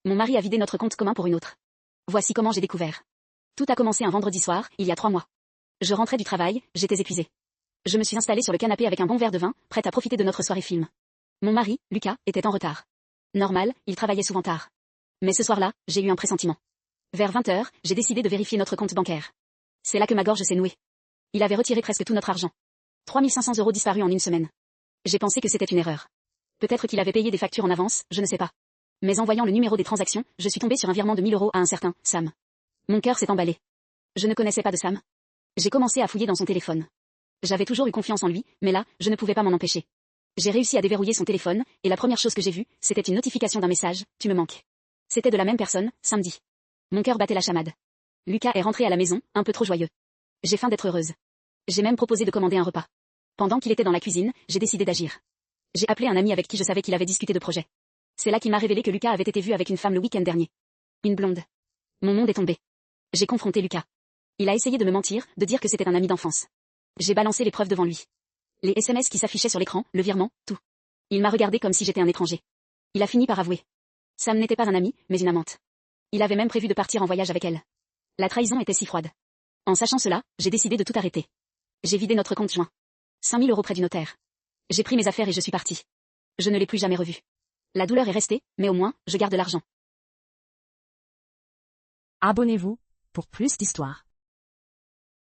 Mon mari a vidé notre compte commun pour une autre. Voici comment j'ai découvert. Tout a commencé un vendredi soir, il y a 3 mois. Je rentrais du travail, j'étais épuisée. Je me suis installée sur le canapé avec un bon verre de vin, prête à profiter de notre soirée film. Mon mari, Lucas, était en retard. Normal, il travaillait souvent tard. Mais ce soir-là, j'ai eu un pressentiment. Vers 20h, j'ai décidé de vérifier notre compte bancaire. C'est là que ma gorge s'est nouée. Il avait retiré presque tout notre argent. 3500 € disparus en une semaine. J'ai pensé que c'était une erreur. Peut-être qu'il avait payé des factures en avance, je ne sais pas. Mais en voyant le numéro des transactions, je suis tombée sur un virement de 1000 € à un certain Sam. Mon cœur s'est emballé. Je ne connaissais pas de Sam. J'ai commencé à fouiller dans son téléphone. J'avais toujours eu confiance en lui, mais là, je ne pouvais pas m'en empêcher. J'ai réussi à déverrouiller son téléphone, et la première chose que j'ai vue, c'était une notification d'un message, tu me manques. C'était de la même personne, samedi. Mon cœur battait la chamade. Lucas est rentré à la maison, un peu trop joyeux. J'ai faim d'être heureuse. J'ai même proposé de commander un repas. Pendant qu'il était dans la cuisine, j'ai décidé d'agir. J'ai appelé un ami avec qui je savais qu'il avait discuté de projet. C'est là qu'il m'a révélé que Lucas avait été vu avec une femme le week-end dernier. Une blonde. Mon monde est tombé. J'ai confronté Lucas. Il a essayé de me mentir, de dire que c'était un ami d'enfance. J'ai balancé les preuves devant lui. Les SMS qui s'affichaient sur l'écran, le virement, tout. Il m'a regardé comme si j'étais un étranger. Il a fini par avouer. Sam n'était pas un ami, mais une amante. Il avait même prévu de partir en voyage avec elle. La trahison était si froide. En sachant cela, j'ai décidé de tout arrêter. J'ai vidé notre compte joint. 5000 € près du notaire. J'ai pris mes affaires et je suis partie. Je ne l'ai plus jamais revu. La douleur est restée, mais au moins, je garde l'argent. Abonnez-vous pour plus d'histoires.